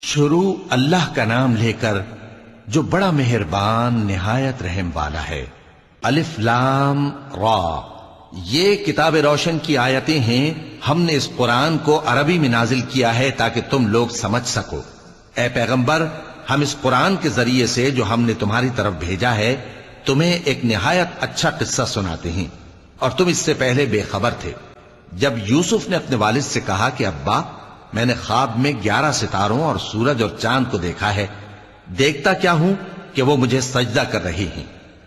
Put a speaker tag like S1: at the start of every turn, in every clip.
S1: شروع اللہ کا نام لے کر جو بڑا مہربان نہایت رحم والا ہے۔ الف لام را، یہ کتاب روشن کی آیتیں ہیں۔ ہم نے اس قرآن کو عربی میں نازل کیا ہے تاکہ تم لوگ سمجھ سکو۔ اے پیغمبر، ہم اس قرآن کے ذریعے سے جو ہم نے تمہاری طرف بھیجا ہے تمہیں ایک نہایت اچھا قصہ سناتے ہیں، اور تم اس سے پہلے بے خبر تھے۔ جب یوسف نے اپنے والد سے کہا کہ ابا، میں نے خواب میں 11 ستاروں اور سورج اور چاند کو دیکھا ہے، دیکھتا کیا ہوں کہ وہ مجھے سجدہ کر رہے ہیں۔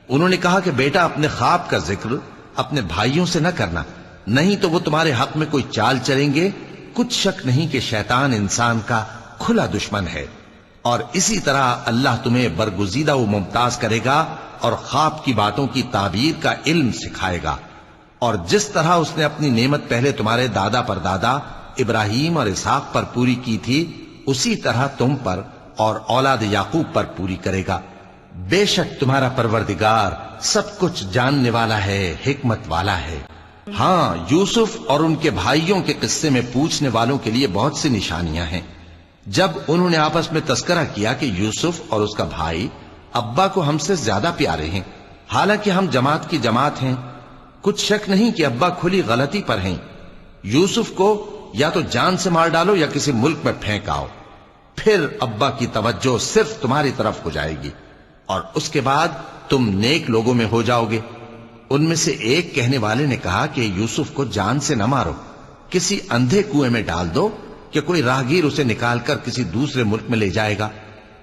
S1: انہوں نے کہا کہ بیٹا، اپنے خواب کا ذکر اپنے بھائیوں سے نہ کرنا، نہیں تو وہ تمہارے حق میں کوئی چال چلیں گے۔ کچھ شک نہیں کہ شیطان انسان کا کھلا دشمن ہے، اور اسی طرح اللہ تمہیں برگزیدہ و ممتاز کرے گا اور خواب کی باتوں کی تعبیر کا علم سکھائے گا، اور جس طرح اس نے اپنی نعمت پہلے تمہارے دادا پر دادا ابراہیم اور اسحاق پر پوری کی تھی، اسی طرح تم پر اور اولاد یعقوب پر پوری کرے گا۔ بے شک تمہارا پروردگار سب کچھ جاننے والا ہے، حکمت والا ہے۔ ہاں، یوسف اور ان کے بھائیوں کے قصے میں پوچھنے والوں کے لیے بہت سی نشانیاں ہیں۔ جب انہوں نے آپس میں تذکرہ کیا کہ یوسف اور اس کا بھائی ابا کو ہم سے زیادہ پیارے ہیں، حالانکہ ہم جماعت کی جماعت ہیں، کچھ شک نہیں کہ ابا کھلی غلطی پر ہیں۔ یوسف کو یا تو جان سے مار ڈالو یا کسی ملک میں پھینک آؤ، پھر ابا کی توجہ صرف تمہاری طرف ہو جائے گی، اور اس کے بعد تم نیک لوگوں میں ہو جاؤ گے۔ ان میں سے ایک کہنے والے نے کہا کہ یوسف کو جان سے نہ مارو، کسی اندھے کنویں میں ڈال دو کہ کوئی راہگیر اسے نکال کر کسی دوسرے ملک میں لے جائے گا۔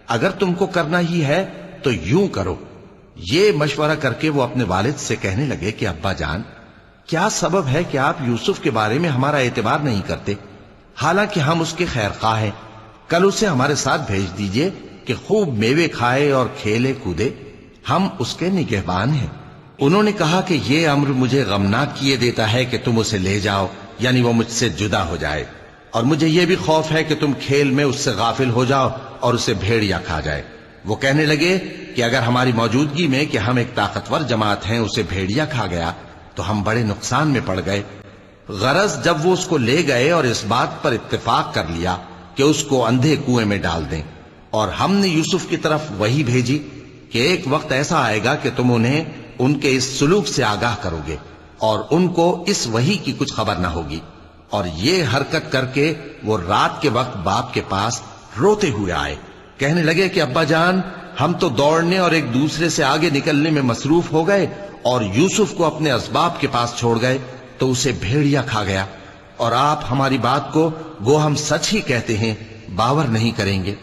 S1: اگر تم کو کرنا ہی ہے تو یوں کرو۔ یہ مشورہ کر کے وہ اپنے والد سے کہنے لگے کہ ابا جان، کیا سبب ہے کہ آپ یوسف کے بارے میں ہمارا اعتبار نہیں کرتے، حالانکہ ہم اس کے خیر خواہ ہیں؟ کل اسے ہمارے ساتھ بھیج دیجئے کہ خوب میوے کھائے اور کھیلے کودے، ہم اس کے نگہبان ہیں۔ انہوں نے کہا کہ یہ امر مجھے غمناک کیے دیتا ہے کہ تم اسے لے جاؤ، یعنی وہ مجھ سے جدا ہو جائے، اور مجھے یہ بھی خوف ہے کہ تم کھیل میں اس سے غافل ہو جاؤ اور اسے بھیڑیا کھا جائے۔ وہ کہنے لگے کہ اگر ہماری موجودگی میں کہ ہم ایک طاقتور جماعت ہیں اسے بھیڑیا کھا گیا تو ہم بڑے نقصان میں پڑ گئے۔ غرض جب وہ اس کو لے گئے اور اس بات پر اتفاق کر لیا کہ اس کو اندھے کنویں میں ڈال دیں، اور ہم نے یوسف کی طرف وحی بھیجی کہ ایک وقت ایسا آئے گا کہ تم انہیں ان کے اس سلوک سے آگاہ کرو گے، اور ان کو اس وحی کی کچھ خبر نہ ہوگی۔ اور یہ حرکت کر کے وہ رات کے وقت باپ کے پاس روتے ہوئے آئے، کہنے لگے کہ ابا جان، ہم تو دوڑنے اور ایک دوسرے سے آگے نکلنے میں مصروف ہو گئے اور یوسف کو اپنے اسباب کے پاس چھوڑ گئے تو اسے بھیڑیا کھا گیا، اور آپ ہماری بات کو گو ہم سچ ہی کہتے ہیں باور نہیں کریں گے۔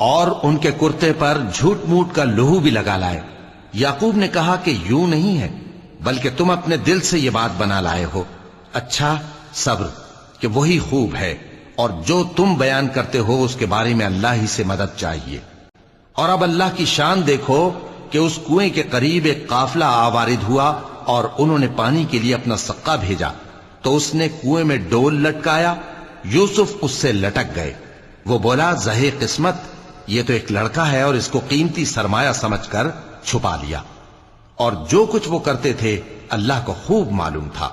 S1: اور ان کے کرتے پر جھوٹ موٹ کا لہو بھی لگا لائے۔ یعقوب نے کہا کہ یوں نہیں ہے، بلکہ تم اپنے دل سے یہ بات بنا لائے ہو۔ اچھا، صبر کہ وہی خوب ہے، اور جو تم بیان کرتے ہو اس کے بارے میں اللہ ہی سے مدد چاہیے۔ اور اب اللہ کی شان دیکھو کہ اس کنویں کے قریب ایک قافلہ آوارد ہوا، اور انہوں نے پانی کے لیے اپنا سقا بھیجا تو اس نے کنویں میں ڈول لٹکایا، یوسف اس سے لٹک گئے۔ وہ بولا، زہے قسمت، یہ تو ایک لڑکا ہے، اور اس کو قیمتی سرمایہ سمجھ کر چھپا لیا۔ اور جو کچھ وہ کرتے تھے اللہ کو خوب معلوم تھا،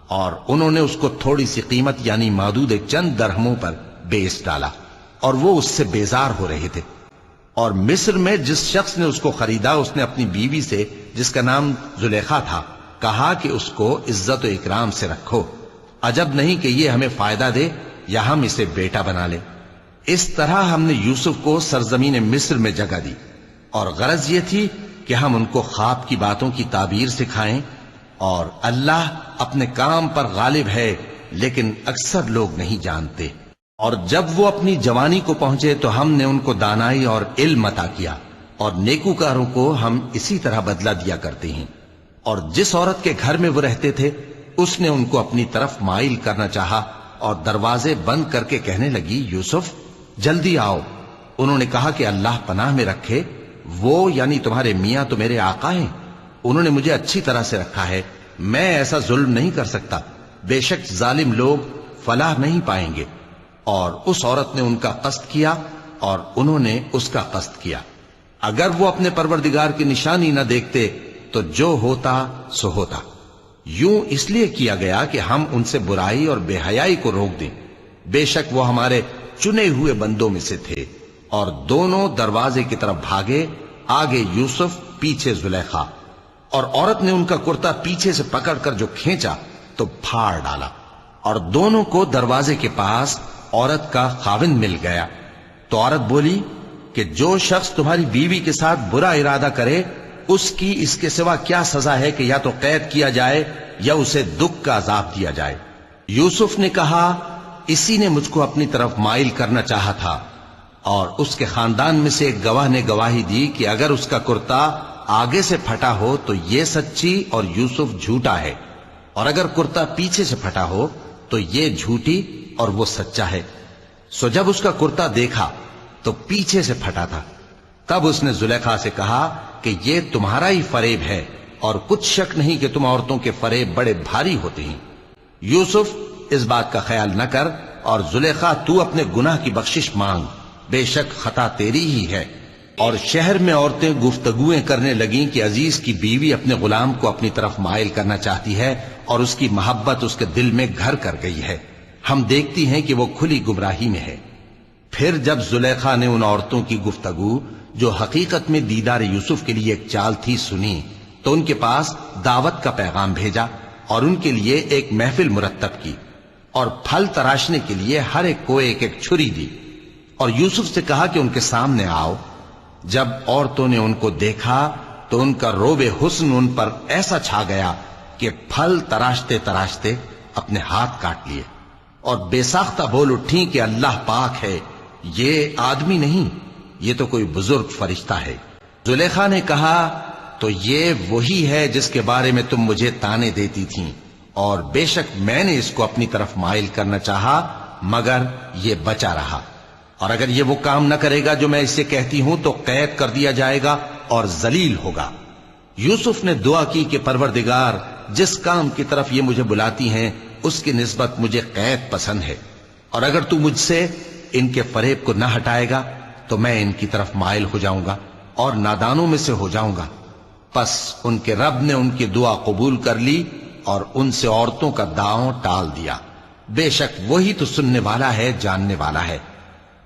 S1: اور انہوں نے اس کو تھوڑی سی قیمت یعنی معدود چند درہموں پر بیچ ڈالا، اور وہ اس سے بیزار ہو رہے تھے۔ اور مصر میں جس شخص نے اس کو خریدا، اس نے اپنی بیوی سے جس کا نام زلیخا تھا کہا کہ اس کو عزت و اکرام سے رکھو، عجب نہیں کہ یہ ہمیں فائدہ دے یا ہم اسے بیٹا بنا لیں۔ اس طرح ہم نے یوسف کو سرزمین مصر میں جگہ دی، اور غرض یہ تھی کہ ہم ان کو خواب کی باتوں کی تعبیر سکھائیں، اور اللہ اپنے کام پر غالب ہے، لیکن اکثر لوگ نہیں جانتے۔ اور جب وہ اپنی جوانی کو پہنچے تو ہم نے ان کو دانائی اور علم عطا کیا، اور نیکوکاروں کو ہم اسی طرح بدلہ دیا کرتے ہیں۔ اور جس عورت کے گھر میں وہ رہتے تھے اس نے ان کو اپنی طرف مائل کرنا چاہا، اور دروازے بند کر کے کہنے لگی، یوسف جلدی آؤ۔ انہوں نے کہا کہ اللہ پناہ میں رکھے، وہ یعنی تمہارے میاں تو میرے آقا ہیں، انہوں نے مجھے اچھی طرح سے رکھا ہے، میں ایسا ظلم نہیں کر سکتا، بے شک ظالم لوگ فلاح نہیں پائیں گے۔ اور اس عورت نے ان کا قصد کیا اور انہوں نے اس کا قصد کیا۔ اگر وہ اپنے پروردگار کی نشانی نہ دیکھتے تو جو ہوتا سو ہوتا۔ یوں اس لیے کیا گیا کہ ہم ان سے برائی اور بے حیائی کو روک دیں، بے شک وہ ہمارے چنے ہوئے بندوں میں سے تھے، اور دونوں دروازے کی طرف بھاگے، آگے یوسف، پیچھے زلیخا، اور عورت نے ان کا کرتا پیچھے سے پکڑ کر جو کھینچا تو پھاڑ ڈالا، اور دونوں کو دروازے کے پاس عورت کا خاوند مل گیا۔ تو عورت بولی کہ جو شخص تمہاری بیوی کے ساتھ برا ارادہ کرے اس کی اس کے سوا کیا سزا ہے کہ یا تو قید کیا جائے یا اسے دکھ کا عذاب دیا جائے۔ یوسف نے کہا اسی نے مجھ کو اپنی طرف مائل کرنا چاہا تھا، اور اس کے خاندان میں سے ایک گواہ نے گواہی دی کہ اگر اس کا کرتا آگے سے پھٹا ہو تو یہ سچی اور یوسف جھوٹا ہے، اور اگر کرتا پیچھے سے پھٹا ہو تو یہ جھوٹی اور وہ سچا ہے۔ سو جب اس کا کرتا دیکھا تو پیچھے سے پھٹا تھا، تب اس نے زلیخا سے کہا کہ یہ تمہارا ہی فریب ہے، اور کچھ شک نہیں کہ تم عورتوں کے فریب بڑے بھاری ہوتے ہیں۔ یوسف اس بات کا خیال نہ کر، اور زلیخا تو اپنے گناہ کی بخشش مانگ، بے شک خطا تیری ہی ہے۔ اور شہر میں عورتیں گفتگویں کرنے لگیں کہ عزیز کی بیوی اپنے غلام کو اپنی طرف مائل کرنا چاہتی ہے اور اس کی محبت اس کے دل میں گھر کر گئی ہے، ہم دیکھتی ہیں کہ وہ کھلی گمراہی میں ہے۔ پھر جب زلیخا نے ان عورتوں کی گفتگو جو حقیقت میں دیدار یوسف کے لیے ایک چال تھی سنی، تو ان کے پاس دعوت کا پیغام بھیجا اور ان کے لیے ایک محفل مرتب کی، اور پھل تراشنے کے لیے ہر ایک کو ایک ایک چھری دی، اور یوسف سے کہا کہ ان کے سامنے آؤ۔ جب عورتوں نے ان کو دیکھا تو ان کا روب حسن ان پر ایسا چھا گیا کہ پھل تراشتے تراشتے اپنے ہاتھ کاٹ لیے، اور بے ساختہ بول اٹھیں کہ اللہ پاک ہے، یہ آدمی نہیں، یہ تو کوئی بزرگ فرشتہ ہے۔ زلیخا نے کہا تو یہ وہی ہے جس کے بارے میں تم مجھے تانے دیتی تھیں، اور بے شک میں نے اس کو اپنی طرف مائل کرنا چاہا مگر یہ بچا رہا، اور اگر یہ وہ کام نہ کرے گا جو میں اسے کہتی ہوں تو قید کر دیا جائے گا اور ذلیل ہوگا۔ یوسف نے دعا کی کہ پروردگار، جس کام کی طرف یہ مجھے بلاتی ہیں اس کی نسبت مجھے قید پسند ہے، اور اگر تو مجھ سے ان کے فریب کو نہ ہٹائے گا تو میں ان کی طرف مائل ہو جاؤں گا اور نادانوں میں سے ہو جاؤں گا۔ پس ان کے رب نے ان کی دعا قبول کر لی اور ان سے عورتوں کا داؤں ٹال دیا، بے شک وہی تو سننے والا ہے، جاننے والا ہے۔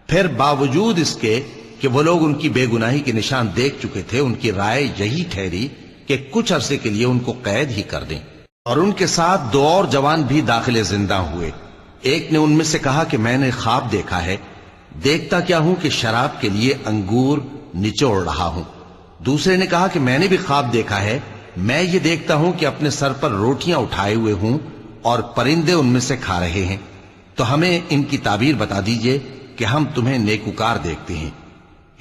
S1: پھر باوجود اس کے کہ وہ لوگ ان کی بے گناہی کے نشان دیکھ چکے تھے، ان کی رائے یہی ٹھہری کہ کچھ عرصے کے لیے ان کو قید ہی کر دیں، اور ان کے ساتھ دو اور جوان بھی داخل زندہ ہوئے۔ ایک نے ان میں سے کہا کہ میں نے خواب دیکھا ہے، دیکھتا کیا ہوں کہ شراب کے لیے انگور نچوڑ رہا ہوں۔ دوسرے نے کہا کہ میں نے بھی خواب دیکھا ہے، میں یہ دیکھتا ہوں کہ اپنے سر پر روٹیاں اٹھائے ہوئے ہوں اور پرندے ان میں سے کھا رہے ہیں، تو ہمیں ان کی تعبیر بتا دیجئے کہ ہم تمہیں نیکوکار دیکھتے ہیں۔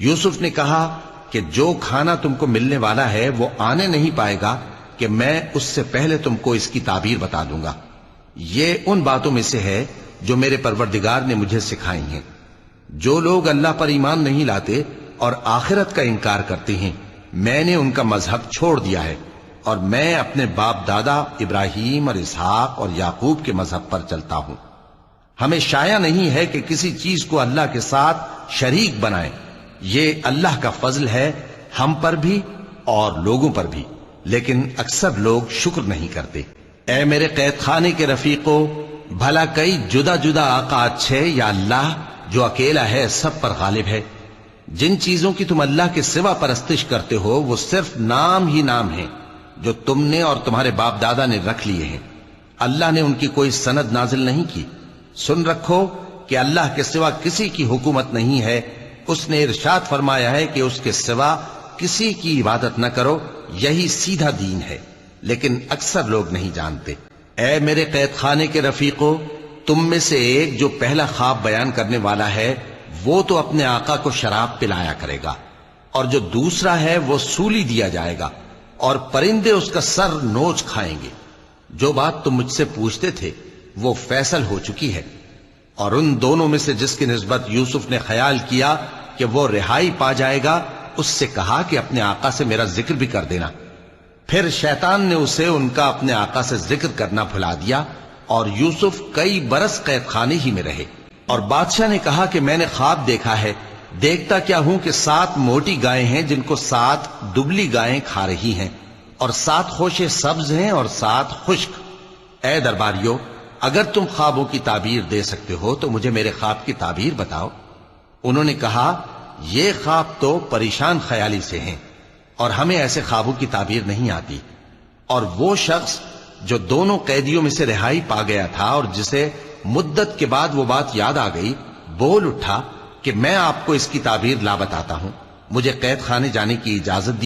S1: یوسف نے کہا کہ جو کھانا تم کو ملنے والا ہے وہ آنے نہیں پائے گا کہ میں اس سے پہلے تم کو اس کی تعبیر بتا دوں گا۔ یہ ان باتوں میں سے ہے جو میرے پروردگار نے مجھے سکھائی ہیں۔ جو لوگ اللہ پر ایمان نہیں لاتے اور آخرت کا انکار کرتے ہیں، میں نے ان کا مذہب چھوڑ دیا ہے، اور میں اپنے باپ دادا ابراہیم اور اسحاق اور یعقوب کے مذہب پر چلتا ہوں۔ ہمیں شایع نہیں ہے کہ کسی چیز کو اللہ کے ساتھ شریک بنائیں، یہ اللہ کا فضل ہے ہم پر بھی اور لوگوں پر بھی، لیکن اکثر لوگ شکر نہیں کرتے۔ اے میرے قید خانے کے رفیقو، بھلا کئی جدا جدا آقا اچھے یا اللہ جو اکیلا ہے سب پر غالب ہے؟ جن چیزوں کی تم اللہ کے سوا پرستش کرتے ہو وہ صرف نام ہی نام ہیں جو تم نے اور تمہارے باپ دادا نے رکھ لیے ہیں، اللہ نے ان کی کوئی سند نازل نہیں کی۔ سن رکھو کہ اللہ کے سوا کسی کی حکومت نہیں ہے، اس نے ارشاد فرمایا ہے کہ اس کے سوا کسی کی عبادت نہ کرو، یہی سیدھا دین ہے، لیکن اکثر لوگ نہیں جانتے۔ اے میرے قید خانے کے رفیقو، تم میں سے ایک جو پہلا خواب بیان کرنے والا ہے وہ تو اپنے آقا کو شراب پلایا کرے گا، اور جو دوسرا ہے وہ سولی دیا جائے گا، اور پرندے اس کا سر نوچ کھائیں گے۔ جو بات تم مجھ سے پوچھتے تھے وہ فیصل ہو چکی ہے، اور ان دونوں میں سے جس کی نسبت یوسف نے خیال کیا کہ وہ رہائی پا جائے گا، اس سے کہا کہ اپنے آقا سے میرا ذکر بھی کر دینا۔ پھر شیطان نے اسے ان کا اپنے آقا سے ذکر کرنا بھلا دیا، اور یوسف کئی برس قید خانے ہی میں رہے۔ اور بادشاہ نے کہا کہ میں نے خواب دیکھا ہے، دیکھتا کیا ہوں کہ 7 موٹی گائیں ہیں جن کو 7 دبلی گائیں کھا رہی ہیں، اور 7 خوشے سبز ہیں اور 7 خشک۔ اے درباریو، اگر تم خوابوں کی تعبیر دے سکتے ہو تو مجھے میرے خواب کی تعبیر بتاؤ۔ انہوں نے کہا یہ خواب تو پریشان خیالی سے ہیں اور ہمیں ایسے خوابوں کی تعبیر نہیں آتی. اور وہ شخص جو دونوں قیدیوں میں سے رہائی پا گیا تھا اور جسے مدت کے بعد وہ بات یاد آ گئی، بول اٹھا کہ میں آپ کو اس کی تعبیر لا بتاتا ہوں. مجھے قید خانے جانے کی اجازت دی.